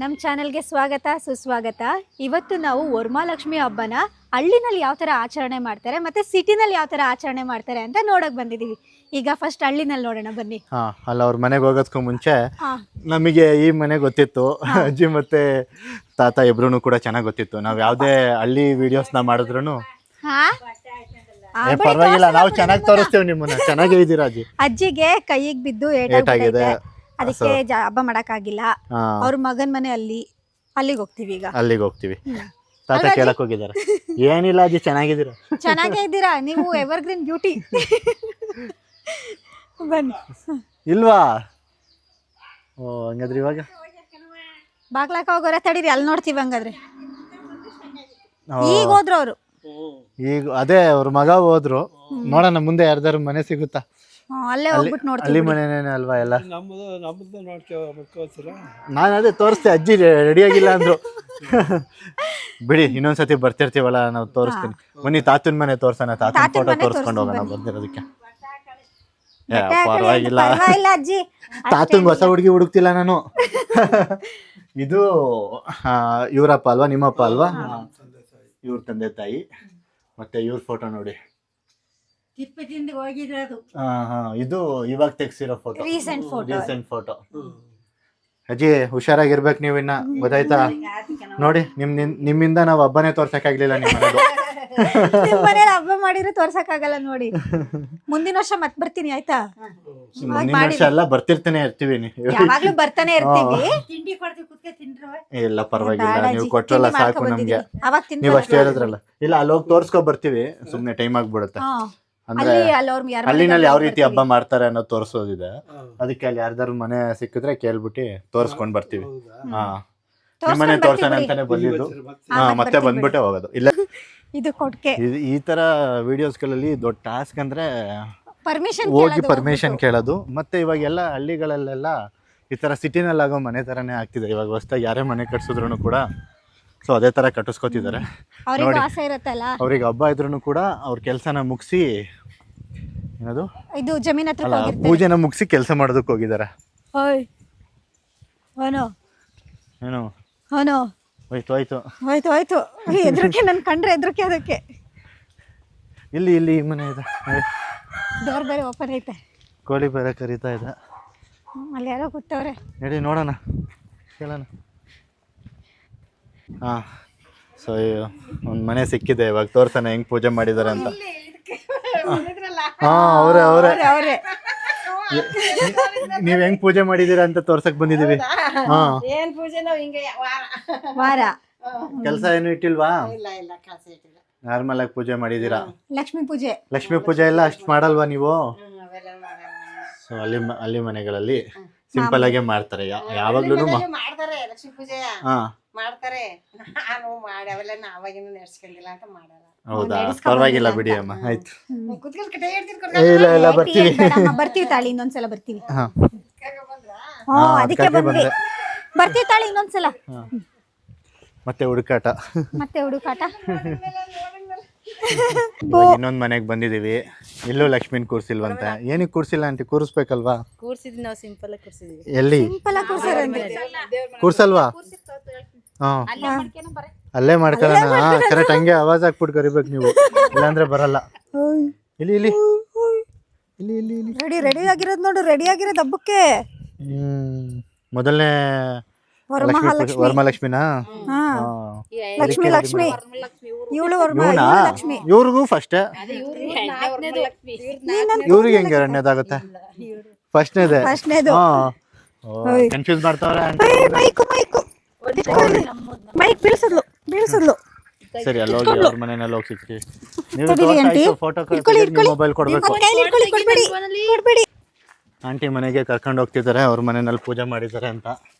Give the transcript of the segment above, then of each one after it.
ನಮ್ಮ ಚಾನೆಲ್ಗೆ ಸ್ವಾಗತ ಸುಸ್ವಾಗತ. ಇವತ್ತು ನಾವು ವರಮಹಾಲಕ್ಷ್ಮಿ ಹಬ್ಬನ ಹಳ್ಳಿನಲ್ಲಿ ಯಾವ ಥರ ಆಚರಣೆ ಮಾಡ್ತಾರೆ ಮತ್ತು ಸಿಟಿನಲ್ಲಿ ಯಾವ ಥರ ಆಚರಣೆ ಮಾಡ್ತಾರೆ ಅಂತ ನೋಡೋಕೆ ಬಂದಿದ್ದೀವಿ. ಈಗ ಫಸ್ಟ್ ಹಳ್ಳಿನಲ್ಲಿ ನೋಡೋಣ ಬನ್ನಿ. ಅಲ್ಲ ಅವ್ರ ಮನೆಗೆ ಹೋಗೋದಕ್ಕೂ ಮುಂಚೆ ನಮಗೆ ಈ ಮನೆ ಗೊತ್ತಿತ್ತು. ಅಜ್ಜಿ ಮತ್ತೆ ತಾತ ಇಬ್ರು ಕೂಡ ಚೆನ್ನಾಗಿ ಗೊತ್ತಿತ್ತು. ನಾವು ಯಾವುದೇ ಹಳ್ಳಿ ವಿಡಿಯೋಸ್ನ ಮಾಡಿದ್ರು ಪರವಾಗಿಲ್ಲ, ನಾವು ಚೆನ್ನಾಗಿ ತೋರಿಸ್ತೇವೆ ನಿಮ್ಮನ್ನ. ಚೆನ್ನಾಗೇ ಇದ್ದೀರಾ ಅಜ್ಜಿ. ಅಜ್ಜಿಗೆ ಕೈಗೆ ಬಿದ್ದು ಏಟಾಗಿದೆ, ಅದಕ್ಕೆ ಹಬ್ಬ ಮಾಡಕ್ಕಾಗಿಲ್ಲ. ಅವ್ರ ಮಗನ ಮನೆ ಅಲ್ಲಿಗೆ ಹೋಗ್ತೀವಿ. ಈಗ ಅಲ್ಲಿಗೆ ಹೋಗ್ತೀವಿ. ತಾತ ಕೇಳಕ್ ಹೋಗಿದಾರೆ. ಏನಿಲ್ಲ ಅಜ್ಜಿ, ಚೆನ್ನಾಗಿದ್ದೀರಾ? ಚೆನ್ನಾಗೇ ಇದ್ದೀರಾ ನೀವು? Evergreen beauty. ಬನ್ನಿ. ಇಲ್ವಾ? ಓ ಹಂಗಾದ್ರೆ ಇವಾಗ ಬಾಗ್ಲಾಕ ಹೋಗೋರ ತಡೀರಿ, ಅಲ್ಲಿ ನೋಡ್ತೀವಿ. ಹಂಗಾದ್ರೆ ಈಗ ಹೋದ್ರು ಅವರು. ಈಗ ಅದೇ ಅವ್ರ ಮಗ ಹೋದ್ರು. ನೋಡೋಣ ಮುಂದೆ ಯಾರ್ದಾರು ಮನೆ ಸಿಗುತ್ತಾ. ಅಲ್ಲೇ ಹೋಗ್ಬಿಟ್ಟು ನೋಡ್ತೀವಿ. ಅಲ್ಲಿ ಮನೆನೇ ಅಲ್ವಾ ಎಲ್ಲ. ನಾನು ಅದೇ ತೋರಿಸ್ತೆ, ಅಜ್ಜಿ ರೆಡಿಯಾಗಿಲ್ಲ ಅಂದ್ರು. ಬಿಡಿ, ಇನ್ನೊಂದ್ಸತಿ ಬರ್ತಿರ್ತೀವಲ್ಲ ನಾವು ತೋರಿಸ್ತೀನಿ. ಬನ್ನಿ ತಾತನ ಮನೆ ತೋರ್ಸೋಣ. ತಾತನ ಫೋಟೋ ತೋರಿಸ್ಕೊಂಡು ಹೋಗೋಣ ಬಂದಿರೋದಕ್ಕೆ. ಪರವಾಗಿಲ್ಲ ಅಜ್ಜಿ. ತಾತಂಗ್ ಹೊಸ ಹುಡುಗಿ ಹುಡುಕ್ತಿಲ್ಲ ನಾನು. ಇದು ಇವ್ರಪ್ಪ ಅಲ್ವಾ, ನಿಮ್ಮಪ್ಪ ಅಲ್ವಾ? ಇವ್ರ ತಂದೆ ತಾಯಿ. ಮತ್ತೆ ಇವ್ರ ಫೋಟೋ ನೋಡಿ. ಇದು ಇವಾಗ ತೆಗ್ಸಿರೋ ಫೋಟೋ, ರೀಸೆಂಟ್ ಫೋಟೋ. ಅಜ್ಜಿ ಹುಷಾರಾಗಿರ್ಬೇಕು ನೀವು. ಇನ್ನ ಗೊತ್ತಾಯ್ತಾ? ನೋಡಿ, ನಿಮ್ಮಿಂದ ನಾವು ಹಬ್ಬನೇ ತೋರ್ಸಕ್ಕಾಗ್ಲಿಲ್ಲ. ನಿಮ್ಮ ಮನೇಲಿ ಹಬ್ಬ ಮಾಡಿದ್ರೆ ತೋರ್ಸಕ್ಕಾಗಲ್ಲ ನೋಡಿ. ಮುಂದಿನ ವರ್ಷ ಮತ್ ಬರ್ತೀನಿ, ಆಯ್ತಾ? ಮುಂದಿನ ವರ್ಷ ಎಲ್ಲ ಬರ್ತಿರ್ತಾನೆ ಇರ್ತೀವಿ. ಯಾವಾಗ್ಲೂ ಬರ್ತಾನೆ ಇರ್ತೀವಿ. ಇಲ್ಲ ಪರವಾಗಿಲ್ಲ, ನೀವು ಕೊಟ್ರಲ್ಲ ಸಾಕು ನಮ್ಗೆ. ನೀವ್ ಅಷ್ಟೇ ಹೇಳಿದ್ರಲ್ಲ. ಇಲ್ಲ, ಅಲ್ಲಿ ಹೋಗಿ ತೋರ್ಸ್ಕೊ ಬರ್ತೀವಿ. ಸುಮ್ನೆ ಟೈಮ್ ಆಗ್ಬಿಡುತ್ತೆ. ಅಂದ್ರೆ ಹಳ್ಳಿನಲ್ಲಿ ಯಾವ ರೀತಿ ಹಬ್ಬ ಮಾಡ್ತಾರೆ ಅನ್ನೋದು ತೋರಿಸೋದಿದೆ. ಅದಕ್ಕೆ ಅಲ್ಲಿ ಯಾರ್ದಾರು ಮನೆ ಸಿಕ್ಕಿದ್ರೆ ಕೇಳ್ಬಿಟ್ಟು ತೋರ್ಸ್ಕೊಂಡ್ ಬರ್ತೀವಿ. ನಿಮ್ಮನೆ ತೋರ್ಸೋಣ ಅಂತಾನೆ ಬಂದಿದ್ದು. ಮತ್ತೆ ಬಂದ್ಬಿಟ್ಟೆ ಹೋಗೋದು. ಇಲ್ಲ, ಇದು ಕೊಟ್ಕೆ. ಈ ತರ ವಿಡಿಯೋಸ್ಗಳಲ್ಲಿ ದೊಡ್ಡ ಟಾಸ್ಕ್ ಅಂದ್ರೆ ಹೋಗಿ ಪರ್ಮಿಷನ್ ಕೇಳೋದು. ಮತ್ತೆ ಇವಾಗ ಎಲ್ಲ ಹಳ್ಳಿಗಳಲ್ಲೆಲ್ಲ ಈ ತರ ಸಿಟಿನಲ್ಲಿ ಆಗೋ ಮನೆ ತರನೇ ಆಗ್ತಿದೆ. ಇವಾಗ ಹೊಸದಾಗಿ ಯಾರೇ ಮನೆ ಕಟ್ಸಿದ್ರು ಕೂಡ ಸೊ ಅದೇ ತರ ಕಟ್ಟಿಸ್ಕೊತಿದ್ದಾರೆ. ಅವ್ರಿಗೆ ಹಬ್ಬ ಇದ್ರೂ ಕೂಡ ಅವ್ರ ಕೆಲ್ಸನ ಮುಗಿಸಿ, ಏನದು ಇದು ಜಮೀನ್ ಹತ್ರ ಪೂಜೆನ ಮುಗಿಸಿ ಕೆಲಸ ಮಾಡೋದಕ್ಕೆ ಹೋಗಿದ್ದಾರೆ. ಏನು ಹೋಯ್ತು ಎದ್ರಕ್ಕೆ ನನ್ ಕಂಡ್ರೆ ಎದ್ರಕ್ಕೆ. ಅದಕ್ಕೆ ಇಲ್ಲಿ ಈ ಮನೆ ಇದೆ. ಡೋರ್ ಬೇರೆ ಓಪನ್ ಐತೆ. ಕೋಳಿ ಬೇರೆ ಕರೀತಾ ಇದೆ. ಅಲ್ಲಿ ಯಾರೋ ಕೂತವ್ರೆ. ನಡಿ ನೋಡೋಣ, ಕೇಳೋಣ. ಸೊ ಒಂದು ಮನೆ ಸಿಕ್ಕಿದೆ. ಇವಾಗ ತೋರ್ಸೋಣ ಹೆಂಗ್ ಪೂಜೆ ಮಾಡಿದ್ದಾರೆ ಅಂತ. ಅವರೇ ನೀವ್ ಹೆಂಗ್ ಪೂಜೆ ಮಾಡಿದೀರಾ ಅಂತ ತೋರ್ಸಕ್ ಬಂದಿದೀವಿ. ಕೆಲಸ ಏನು ಇಟ್ಟಿಲ್ವಾ? ನಾರ್ಮಲ್ ಆಗಿ ಪೂಜೆ ಮಾಡಿದೀರಾ? ಲಕ್ಷ್ಮೀ ಪೂಜೆ ಎಲ್ಲ ಅಷ್ಟ್ ಮಾಡಲ್ವಾ ನೀವು? ಸೊ ಅಲ್ಲಿ ಮನೆಗಳಲ್ಲಿ ಸಿಂಪಲ್ ಆಗೇ ಮಾಡ್ತಾರೆ. ಯಾವಾಗ್ಲೂ ಹೌದಾ? ಪರವಾಗಿಲ್ಲ ಬಿಡಿ ಅಮ್ಮ, ಆಯ್ತು. ಇಲ್ಲ ಬರ್ತೀವಿ ತಾಳಿ, ಇನ್ನೊಂದ್ಸಲ ಬರ್ತೀವಿ. ಬರ್ತೀವಿ ತಾಳಿ ಇನ್ನೊಂದ್ಸಲ. ಮತ್ತೆ ಹುಡುಕಾಟ. ಇನ್ನೊಂದ್ ಮನೆಗ್ ಬಂದಿದೀವಿ. ಇಲ್ಲೂ ಲಕ್ಷ್ಮೀನ್ ಕೂರ್ಸಿಲ್ವಂತೆ. ಏನಕ್ಕೆ ಕೂರ್ಸಿಲ್ಲ ಅಂತ? ಕೂರಿಸ್ಬೇಕಲ್ವಾ? ಕೂರ್ಸಿದ್ವಿ ನಾವು, ಸಿಂಪಲ್ ಆಗಿ ಕೂರ್ಸಿದ್ವಿ. ಎಲ್ಲಿ ಕೂರ್ಸಲ್ವಾ? ಅಲ್ಲೇ ಮಾಡ್ಕೊಳ್ಳೋಣ. ಕರೆಕ್ಟ್ ಹಂಗೆ ಆವಾಜ್ ಹಾಕ್ಬಿಟ್ಟು ಕರಿಬೇಕು ನೀವು, ಇಲ್ಲಾಂದ್ರೆ ಬರಲ್ಲ. ಇಲ್ಲಿ ರೆಡಿ ಆಗಿರೋದು ನೋಡು. ರೆಡಿ ಆಗಿರೋದು ಹಬ್ಬಕ್ಕೆ. ಮೊದಲನೇ ವರಮಹಾಲಕ್ಷ್ಮಿನಾ? ಲಕ್ಷ್ಮಿ ಇವ್ರಿಗೂ ಫಸ್ಟ್. ಇವ್ರಿಗೆ ಹೆಂಗೆ ಎರಡನೇದಾಗುತ್ತೆ? ಫಸ್ಟ್ನೇದೆ. ಕನ್ಫ್ಯೂಸ್ ಮಾಡ್ತಾವ್ರೆ. ಸರಿ, ಅಲ್ಲಿ ಹೋಗಿ ಅವ್ರ ಮನೆಯಲ್ಲಿ ಹೋಗಿ ಸಿಗ್ತೀವಿ. ನೀವು ಫೋಟೋ ಮೊಬೈಲ್ ಕೊಡ್ಬೇಕು. ಆಂಟಿ ಮನೆಗೆ ಕರ್ಕೊಂಡು ಹೋಗ್ತಿದ್ದಾರೆ. ಅವ್ರ ಮನೆಯಲ್ಲಿ ಪೂಜೆ ಮಾಡಿದ್ದಾರೆ ಅಂತ.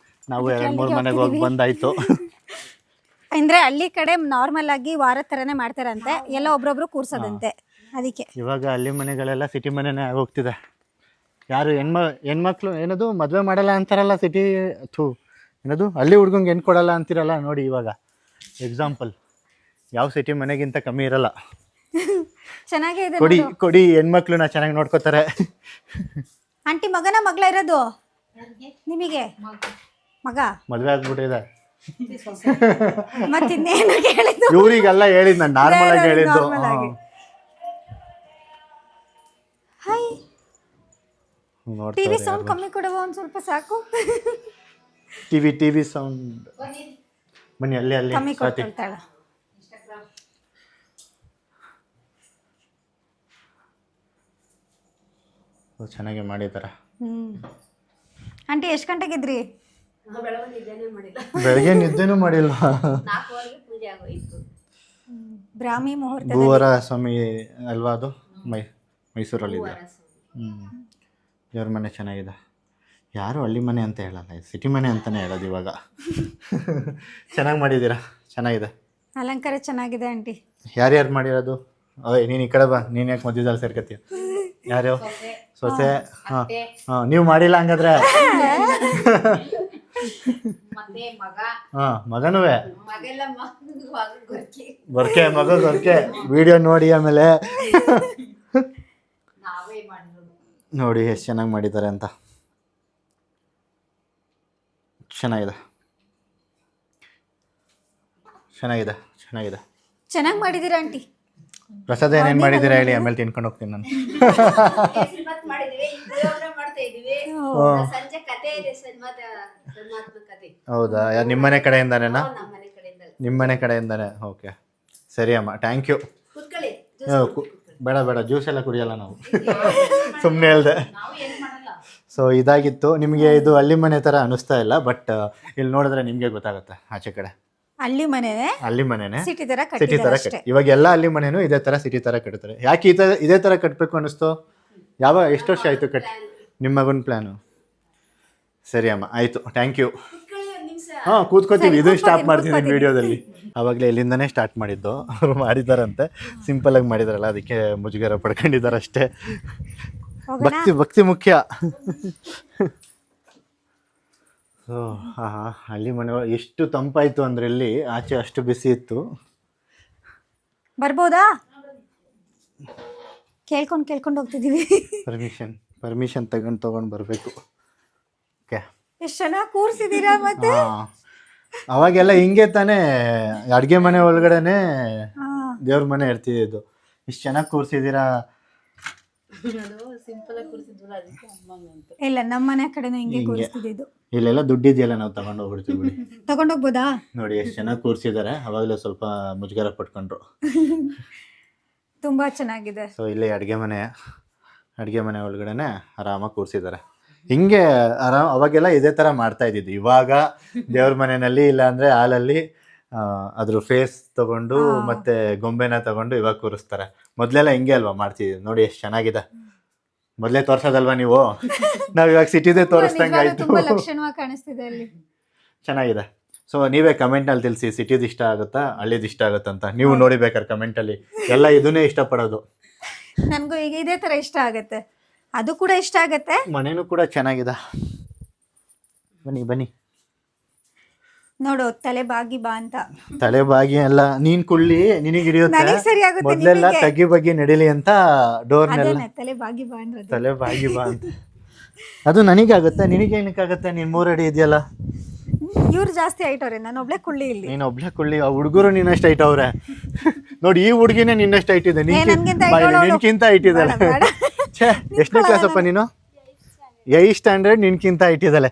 ನಾವು 2-3 ಮನೆಗೆ ಹೋಗಿ ಬಂದಾಯ್ತು. ಅಂದ್ರೆ ಹಳ್ಳಿ ಕಡೆ ನಾರ್ಮಲ್ ಆಗಿ ವಾರ ತರನೇ ಮಾಡ್ತಾರಂತೆ. ಎಲ್ಲ ಒಬ್ರೊಬ್ರು ಕೂರ್ಸೋದಂತೆ. ಅದಕ್ಕೆ ಇವಾಗ ಹಳ್ಳಿ ಮನೆಗಳೆಲ್ಲ ಸಿಟಿ ಮನೆನೇ ಆಗೋಗ್ತಿದೆ. ಯಾರು ಹೆಣ್ಮಕ್ಳು ಏನದು ಮದ್ವೆ ಮಾಡಲ್ಲ ಅಂತಾರಲ್ಲ ಸಿಟಿ. ಏನದು ಹಳ್ಳಿ ಹುಡ್ಗಂಗೆ ಹೆಣ್ಣು ಕೊಡಲ್ಲ ಅಂತಿರಲ್ಲ ನೋಡಿ. ಇವಾಗ ಎಕ್ಸಾಂಪಲ್ ಯಾವ ಸಿಟಿ ಮನೆಗಿಂತ ಕಮ್ಮಿ ಇರಲ್ಲ. ಚೆನ್ನಾಗೇ ಇದೆ. ಕೊಡಿ ಹೆಣ್ಮಕ್ಳನ್ನ ಚೆನ್ನಾಗಿ ನೋಡ್ಕೋತಾರೆ. ಆಂಟಿ ಮಗನ ಮಗಳ ಇರೋದು ನಿಮಗೆ? ಮಗ ಮದುವೆ ಆಗ್ಬಿಟ್ಟಿದೆ. ಮತ್ತಿನ್ನೇನು ಕೇಳಿದ್ದು? ಇವ್ರಿಗೆಲ್ಲ ಹೇಳಿದ್ ನಾನು ನಾರ್ಮಲ್ ಆಗಿ ಹೇಳಿದ್ದು. Normal ಆಗಿ. ಹಾಯ್ ಟಿವಿ ಸೌಂಡ್ ಕಮ್ಮಿ ಕೊಡುವ ಒಂದ್ ಸ್ವಲ್ಪ ಸಾಕು. ಟಿವಿ ಸೌಂಡ್ ಬನ್ನಿ ಅಲ್ಲಿ ಕಮ್ಮಿ ಕೊಡ್ತಾಳ. ಚೆನ್ನಾಗಿ ಮಾಡಿದಾರ. ಆಂಟಿ ಎಷ್ಟು ಗಂಟೆಗಿದ್ರಿ? ಬೆಳಗ್ಗೆ ನಿದ್ದೆನೂ ಮಾಡಿಲ್ಲ. ಬ್ರಾಹ್ಮಿ ಮುಹೂರ್ತ. ಭೂವರ ಸ್ವಾಮಿ ಅಲ್ವಾ ಅದು? ಮೈಸೂರಲ್ಲಿದೆ. ದೇವ್ರ ಮನೆ ಚೆನ್ನಾಗಿದೆ. ಯಾರು ಹಳ್ಳಿ ಮನೆ ಅಂತ ಹೇಳಲ್ಲ, ಸಿಟಿ ಮನೆ ಅಂತಾನೆ ಹೇಳೋದು ಇವಾಗ. ಚೆನ್ನಾಗಿ ಮಾಡಿದ್ದೀರಾ, ಚೆನ್ನಾಗಿದೆ. ಅಲಂಕಾರ ಚೆನ್ನಾಗಿದೆ ಆಂಟಿ. ಯಾರ್ಯಾರು ಮಾಡಿರೋದು? ನೀನು ಈ ಕಡೆ ಬಾ, ನೀನು ಯಾಕೆ ಮಧ್ಯದಲ್ಲಿ ಸೇರ್ಕತ್ತೀಯ? ಯಾರು? ಸೊಸೆ? ಹಾಂ ನೀವು ಮಾಡಿಲ್ಲ ಹಂಗಾದ್ರೆ? ಹಾಂ ಮಗನೂ ಗೊರ್ಕೆ ವಿಡಿಯೋ ನೋಡಿ ಆಮೇಲೆ ನೋಡಿ ಎಷ್ಟು ಚೆನ್ನಾಗಿ ಮಾಡಿದ್ದಾರೆ ಅಂತ. ಚೆನ್ನಾಗಿದೆ ಚೆನ್ನಾಗಿ ಮಾಡಿದ್ದೀರಾ ಆಂಟಿ. ಪ್ರಸಾದ ಏನೇನು ಮಾಡಿದ್ದೀರಾ ಹೇಳಿ, ಆಮೇಲೆ ತಿನ್ಕೊಂಡು ಹೋಗ್ತೀನಿ ನಾನು. ಹೌದಾ? ಯಾರು ನಿಮ್ಮನೆ ಕಡೆಯಿಂದಾನೇನಾ? ನಿಮ್ಮನೆ ಕಡೆಯಿಂದಾನೆ. ಓಕೆ ಸರಿ ಅಮ್ಮ, ಥ್ಯಾಂಕ್ ಯು. ಬೇಡ ಜ್ಯೂಸ್ ಎಲ್ಲ ಕುಡಿಯಲ್ಲ ನಾವು. ಸುಮ್ಮನೆ ಹೇಳ್ದೆ. ಸೊ ಇದಾಗಿತ್ತು. ನಿಮಗೆ ಇದು ಹಳ್ಳಿ ಮನೆ ಥರ ಅನಿಸ್ತಾ ಇಲ್ಲ, ಬಟ್ ಇಲ್ಲಿ ನೋಡಿದ್ರೆ ನಿಮಗೆ ಗೊತ್ತಾಗುತ್ತೆ. ಆಚೆ ಕಡೆ ಹಳ್ಳಿ ಮನೆನೇ ಸಿಟಿ ಥರ ಕಟ್ಟಿ. ಇವಾಗ ಎಲ್ಲ ಹಳ್ಳಿ ಮನೆನೂ ಇದೇ ಥರ ಸಿಟಿ ಥರ ಕಟ್ತಾರೆ. ಯಾಕೆ ಇದೇ ಥರ ಕಟ್ಟಬೇಕು ಅನ್ನಿಸ್ತು? ಎಷ್ಟು ವರ್ಷ ಆಯಿತು ಕಟ್ಟಿ? ನಿಮ್ಮ ಮಗನ ಪ್ಲ್ಯಾನು? ಸರಿ ಅಮ್ಮ, ಆಯಿತು, ಥ್ಯಾಂಕ್ ಯು. ಹಾಂ ಕೂತ್ಕೋತೀವಿ. ಇದನ್ನು ಸ್ಟಾಪ್ ಮಾಡ್ತೀನಿ ವಿಡಿಯೋದಲ್ಲಿ. ಆವಾಗಲೇ ಇಲ್ಲಿಂದನೇ ಸ್ಟಾರ್ಟ್ ಮಾಡಿದ್ದು. ಅವರು ಮಾಡಿದ್ದಾರಂತೆ, ಸಿಂಪಲಾಗಿ ಮಾಡಿದಾರಲ್ಲ, ಅದಕ್ಕೆ ಮುಜುಗರ ಪಡ್ಕೊಂಡಿದ್ದಾರೆ ಅಷ್ಟೇ. ಭಕ್ತಿ ಮುಖ್ಯ. ಹಳ್ಳಿ ಮನೆ ಎಷ್ಟು ತಂಪಾಯಿತು ಅಂದರೆ ಇಲ್ಲಿ ಆಚೆ ಅಷ್ಟು ಬಿಸಿ ಇತ್ತು. ಬರ್ಬೋದಾ? ಕೇಳ್ಕೊಂಡು ಹೋಗ್ತಿದ್ದೀವಿ. ಪರ್ಮಿಷನ್ ತಗೊಂಡು ಬರಬೇಕು. ಓಕೆ, ಎಷ್ಟು ಚೆನ್ನಾಗಿ ಕೂರಿಸಿದ್ದೀರಾ. ಮತ್ತೆ ಅವಾಗೆಲ್ಲ ಹಿಂಗೆ ತಾನೇ ಅಡುಗೆ ಮನೆ ಒಳಗಡೆನೆ ದೇವ್ರ ಮನೆ ಇರ್ತಿದ್ದು. ಇಷ್ಟು ಚೆನ್ನಾಗಿ ಕೂರಿಸಿದ್ದೀರಾ. ಇಲ್ಲ, ನಮ್ಮ ಮನೆ ಕಡೆನೂ ಹಿಂಗೆ ಕೂರಿಸ್ತಿದ್ದು. ಇಲ್ಲೆಲ್ಲ ದುಡ್ಡಿದೆಯಲ್ಲ, ನಾವು ತಗೊಂಡು ಹೋಗ್ಬಿಡ್ತೀವಿ ಬಿಡಿ. ತಗೊಂಡೋಗ್ಬೋದಾ? ನೋಡಿ ಎಷ್ಟು ಚೆನ್ನಾಗಿ ಕೂರಿಸಿದ್ದಾರೆ. ಅವಾಗಲೇ ಸ್ವಲ್ಪ ಮುಜುಗರ ಪಟ್ಕೊಂಡ್ರು. ತುಂಬಾ ಚೆನ್ನಾಗಿದೆ. ಸೊ ಇಲ್ಲಿ ಅಡುಗೆ ಮನೆ ಒಳಗಡೆನೆ ಆರಾಮಾಗಿ ಕೂರಿಸಿದ್ದಾರೆ. ಹಿಂಗೆ ಅವಾಗೆಲ್ಲ ಇದೇ ಥರ ಮಾಡ್ತಾ ಇದ್ದಿದ್ದು. ಇವಾಗ ದೇವ್ರ ಮನೆಯಲ್ಲಿ ಇಲ್ಲ ಅಂದರೆ ಹಾಲಲ್ಲಿ ಅದ್ರ ಫೇಸ್ ತಗೊಂಡು ಮತ್ತೆ ಗೊಂಬೆನ ತಗೊಂಡು ಇವಾಗ ಕೂರಿಸ್ತಾರೆ. ಮೊದಲೆಲ್ಲ ಹಿಂಗೆ ಅಲ್ವಾ ಮಾಡ್ತಿದ್ವಿ. ನೋಡಿ ಎಷ್ಟು ಚೆನ್ನಾಗಿದೆ. ಮೊದಲೇ ತೋರ್ಸೋದಲ್ವಾ ನೀವು? ನಾವು ಇವಾಗ ಸಿಟಿದೇ ತೋರಿಸ್ದಂಗೆ ಆಯ್ತು. ಚೆನ್ನಾಗಿದೆ. ಸೊ ನೀವೇ ಕಮೆಂಟ್ನಲ್ಲಿ ತಿಳಿಸಿ, ಸಿಟಿದು ಇಷ್ಟ ಆಗುತ್ತಾ ಹಳ್ಳಿದು ಇಷ್ಟ ಆಗುತ್ತಂತ. ನೀವು ನೋಡಿ ಬೇಕಾದ್ರೆ ಕಮೆಂಟಲ್ಲಿ. ಎಲ್ಲ ಇದನ್ನೇ ಇಷ್ಟಪಡೋದು. ನನಗೂ ಈಗ ಇದೇ ಥರ ಇಷ್ಟ ಆಗುತ್ತೆ. ಅದು ಕೂಡ ಇಷ್ಟ ಆಗುತ್ತೆ. ಮನೇನೂ ಕೂಡ ಚೆನ್ನಾಗಿದೆ. ಬನ್ನಿ ನೋಡು, ತಲೆ ಬಾಗಿ ಬಾ ಅಂತ. ತಲೆ ಬಾಗಿ ಅಲ್ಲ, ನೀನ್ ಕುಳ್ಳಿ ನಿನಗೆ ಹಿಡಿಯುತ್ತೆ. ಮೊದಲೆಲ್ಲ ತಗ್ಗಿ ಬಗ್ಗೆ ನಡಿಲಿ ಅಂತ ಡೋರ್ನೆಲ್ಲ ತಲೆ ಬಾಗಿ ಬಾ ಅಂದ್ರೆ ತಲೆ ಬಾಗಿ ಬಾ ಅಂತ. ಅದು ನನಗಾಗುತ್ತೆ, ನಿನಗೆ ಏನಕ್ಕಾಗುತ್ತೆ? ನೀನ್ 3 ಅಡಿ ಇದೆಯಲ್ಲ. ಇವ್ರು ಜಾಸ್ತಿ ಹೈಟ್ ಅವ್ರೆ, ನಾನು ಒಬ್ಳೆ ಕುಳ್ಳಿ. ಇಲ್ಲಿ ನೀನ್ ಒಬ್ಳೆ ಕುಳ್ಳಿ. ಆ ಹುಡುಗರು ನಿನ್ನಷ್ಟು ಹೈಟ್ ಅವ್ರೆ. ನೋಡಿ, ಈ ಹುಡುಗಿನೇ ನಿನ್ನಷ್ಟು ಹೈಟ್ ಇದೆ. ನಿನ್ಕಿಂತ ಹೈಟ್ ಇದ್ದಾಳೆ. ಎಷ್ಟನೇ ಕ್ಲಾಸ್ ಅಪ್ಪ ನೀನು? 8th standard. ನಿನ್ಕಿಂತ ಹೈಟ್ ಇದ್ದಾಳೆ.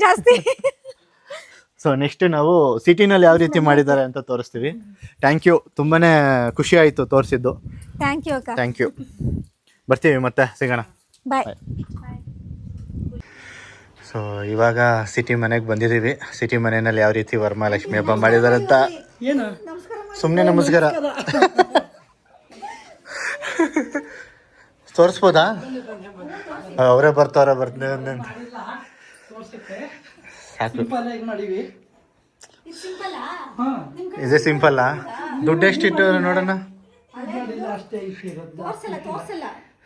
ಜಾಸ್ತಿ. ಸೊ ನೆಕ್ಸ್ಟ್ ನಾವು ಸಿಟಿನಲ್ಲಿ ಯಾವ ರೀತಿ ಮಾಡಿದ್ದಾರೆ ಅಂತ ತೋರಿಸ್ತೀವಿ. ಥ್ಯಾಂಕ್ ಯು, ತುಂಬಾನೇ ಖುಷಿ ಆಯಿತು ತೋರಿಸಿದ್ದು. Thank you. ಬರ್ತೀವಿ, ಮತ್ತೆ ಸಿಗೋಣ. ಬಾಯ್. ಸೊ ಇವಾಗ ಸಿಟಿ ಮನೆಗೆ ಬಂದಿದ್ದೀವಿ. ಸಿಟಿ ಮನೆಯಲ್ಲಿ ಯಾವ ರೀತಿ ವರಮಹಾಲಕ್ಷ್ಮಿ ಹಬ್ಬ ಮಾಡಿದ್ದಾರೆ ಅಂತ. ಸುಮ್ಮನೆ ನಮಸ್ಕಾರ ತೋರಿಸ್ಬೋದಾ? ಅವರೇ ಬರ್ತಾರ ಬರ್ತೇವೆ. ಇದೇ ಸಿಂಪಲ್ಲಾ? ದುಡ್ಡು ಎಷ್ಟಿಟ್ಟು ನೋಡೋಣ.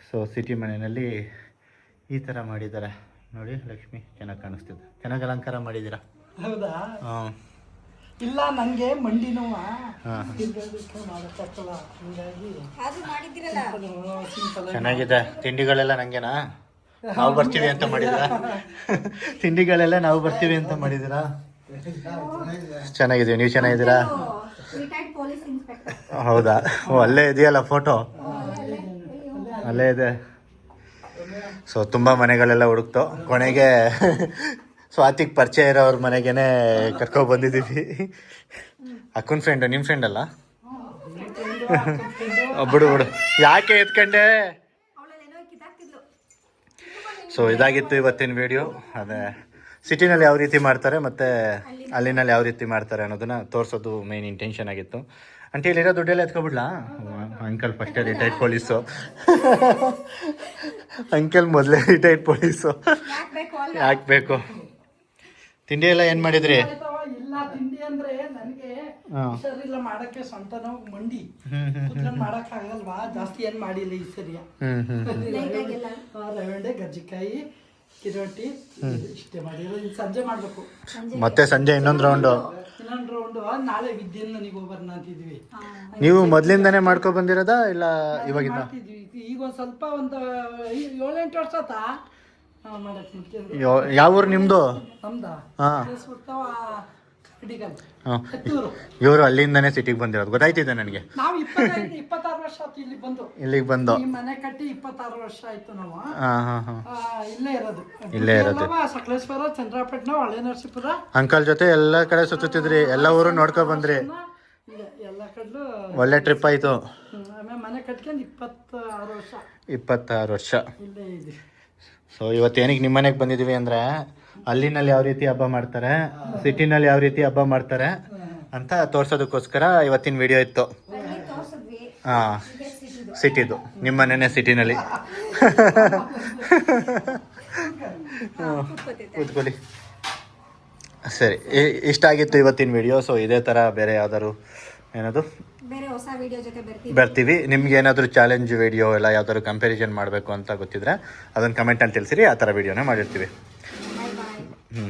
ಸೊ ಸಿಟಿ ಮನೆಯಲ್ಲಿ ಈ ಥರ ಮಾಡಿದ್ದಾರೆ ನೋಡಿ. ಲಕ್ಷ್ಮಿ ಚೆನ್ನಾಗಿ ಕಾಣಿಸ್ತಿದೆ. ಚೆನ್ನಾಗಿ ಅಲಂಕಾರ ಮಾಡಿದ್ದೀರಾ. ಹೌದಾ? ಹಾಂ. ಇಲ್ಲ, ನನಗೆ ಮಂಡಿ ನೋವು. ಚೆನ್ನಾಗಿದೆ. ತಿಂಡಿಗಳೆಲ್ಲ ನಂಗೆನಾ? ನಾವು ಬರ್ತೀವಿ ಅಂತ ಮಾಡಿದಿರಾ? ತಿಂಡಿಗಳೆಲ್ಲ ನಾವು ಬರ್ತೀವಿ ಅಂತ ಮಾಡಿದಿರಾ? ಚೆನ್ನಾಗಿದ್ದೀವಿ, ನೀವು ಚೆನ್ನಾಗಿದ್ದೀರಾ? Retired police inspector. ಹೌದಾ? ಓ, ಅಲ್ಲೇ ಇದೆಯಲ್ಲ ಫೋಟೋ, ಅಲ್ಲೇ ಇದೆ. ಸೊ ತುಂಬ ಮನೆಗಳೆಲ್ಲ ಹುಡುಕ್ತು, ಕೊನೆಗೆ ಸ್ವಾತಿಗೆ ಪರಿಚಯ ಇರೋವ್ರ ಮನೆಗೇನೆ ಕರ್ಕೊ ಬಂದಿದ್ದೀವಿ. ಅಕ್ಕನ ಫ್ರೆಂಡು, ನಿಮ್ಮ ಫ್ರೆಂಡ್ ಅಲ್ಲ? ಬಿಡು ಬಿಡು, ಯಾಕೆ ಎತ್ಕೊಂಡೆ? ಸೊ ಇದಾಗಿತ್ತು ಇವತ್ತಿನ ವಿಡಿಯೋ. ಅದೇ ಸಿಟಿನಲ್ಲಿ ಯಾವ ರೀತಿ ಮಾಡ್ತಾರೆ ಮತ್ತು ಅಲ್ಲಿನಲ್ಲಿ ಯಾವ ರೀತಿ ಮಾಡ್ತಾರೆ ಅನ್ನೋದನ್ನ ತೋರಿಸೋದು ಮೇನ್ ಇಂಟೆನ್ಷನ್ ಆಗಿತ್ತು. ಅಂಟಿ ಇಲ್ಲಿರೋ ದುಡ್ಡೆಲ್ಲ ಎತ್ಕೊಬಿಡ್ಲಾ? ಅಂಕಲ್ ಫಸ್ಟೇ ರಿಟೈರ್ಡ್ ಪೊಲೀಸು. ಅಂಕಲ್ ಮೊದಲೇ ರಿಟೈರ್ಡ್ ಪೊಲೀಸು. ಯಾಕೆ ಬೇಕು? ತಿಂಡಿ ಎಲ್ಲ ಏನು ಮಾಡಿದ್ರಿ? ಇಲ್ಲ ತಿಂಡಿ ಅಂದ್ರೆ ನನಗೆ ಹುಷಾರಿಲ್ಲ, ಮಾಡಕ್ಕೆ ಸ್ವಂತ ನಾವು ಮಂಡಿ ಕುತ್ಕೊಂಡು ಮಾಡಕ್ ಆಗಲ್ವಾ, ಜಾಸ್ತಿ ಏನ್ ಮಾಡಿಲ್ಲ ಈ ಸರಿಯ. ರವೆ ಗಜ್ಜಿಕಾಯಿ ಕಿರೋಟಿ ಇಷ್ಟೇ ಮಾಡಿರೋ. ಸಂಜೆ ಮಾಡ್ಬೇಕು, ಮತ್ತೆ ಸಂಜೆ ಇನ್ನೊಂದು ರೌಂಡು. ನಾಳೆ ವಿದ್ಯೆನ ನನಗೆ ಹೋಗ್ಬರ್ನ ಅಂತಿದ್ವಿ. ನೀವು ಮೊದಲಿಂದಾನೇ ಮಾಡ್ಕೊ ಬಂದಿರೋದಾ ಇಲ್ಲ ಇವಾಗಿಂದ? ಮಾಡ್ತಿದ್ವಿ. ಈಗ ಒಂದ್ ಸ್ವಲ್ಪ ಒಂದು 7-8 ವರ್ಷ ಆತಾ ಮಾಡಕ್ ಮುಖ್ಯ. ಯಾವ ಊರು ನಿಮ್ಮದು? ನಮ್ದಾ ಹಾಂ. ಅಡಿಗಲ್ ಹಾಂ. ಹತ್ತೂರು. ಇವರು ಅಲ್ಲಿಂದಾನೇ ಸಿಟಿಗೆ ಬಂದಿರೋದು ಗೊತ್ತಾಯ್ತಿದೆ ನನಗೆ. ನಾವು 26 ವರ್ಷ ಆಯ್ತು ಇಲ್ಲಿ ಬಂದು. ಇಲ್ಲಿಗೆ ಬಂದು ಈ ಮನೆ ಕಟ್ಟಿ 26 ವರ್ಷ ಆಯ್ತು ನಾವು. ಹಾಂ ಹಾಂ ಹಾಂ. ಇಲ್ಲೇ ಇರೋದು. ಇಲ್ಲೇ ಇರೋದು. ಸಕಲೇಶ್ವರ, ಚಂದ್ರಪಟ್ಟಣ, ಹೊಳೆ ನರಸೀಪುರ. ಅಂಕಲ್ ಜೊತೆ ಎಲ್ಲ ಕಡೆ ಸುತ್ತಿದ್ರಿ, ಎಲ್ಲ ಊರು ನೋಡ್ಕೊ ಬಂದ್ರಿ. ಎಲ್ಲ ಕಡ್ಲು ಒಳ್ಳೆ ಟ್ರಿಪ್ ಆಯ್ತು. ಆಮೇಲೆ ಮನೆ ಕಟ್ಕೊಂಡು 26 ವರ್ಷ 26 ವರ್ಷ. ಇಲ್ಲೇ ಇದೆ. ಸೊ ಇವತ್ತೇನಿಗೆ ನಿಮ್ಮ ಮನೆಗೆ ಬಂದಿದ್ದೀವಿ ಅಂದರೆ ಅಲ್ಲಿನಲ್ಲಿ ಯಾವ ರೀತಿ ಹಬ್ಬ ಮಾಡ್ತಾರೆ, ಸಿಟಿನಲ್ಲಿ ಯಾವ ರೀತಿ ಹಬ್ಬ ಮಾಡ್ತಾರೆ ಅಂತ ತೋರ್ಸೋದಕ್ಕೋಸ್ಕರ ಇವತ್ತಿನ ವಿಡಿಯೋ ಇತ್ತು. ಹಾಂ, ಸಿಟಿದು ನಿಮ್ಮ ಮನೆನೇ ಸಿಟಿನಲ್ಲಿ. ಕೂತ್ಕೊಳ್ಳಿ. ಸರಿ, ಇಷ್ಟ ಆಗಿತ್ತು ಇವತ್ತಿನ ವಿಡಿಯೋ. ಸೊ ಇದೇ ಥರ ಬೇರೆ ಯಾವ್ದಾದ್ರು ಏನದು ಬೇರೆ ಹೊಸ ವಿಡಿಯೋ ಜೊತೆ ಬರ್ತೀವಿ. ನಿಮ್ಗೆ ಏನಾದರೂ ಚಾಲೆಂಜ್ ವಿಡಿಯೋ ಎಲ್ಲ ಯಾವ್ದಾದ್ರು ಕಂಪ್ಯಾರಿಸನ್ ಮಾಡಬೇಕು ಅಂತ ಗೊತ್ತಿದ್ರೆ ಅದನ್ನು ಕಮೆಂಟಲ್ಲಿ ತಿಳಿಸಿರಿ, ಆ ಥರ ವಿಡಿಯೋನ ಮಾಡಿರ್ತೀವಿ. ಬಾಯ್ ಬಾಯ್. ಹ್ಞೂ.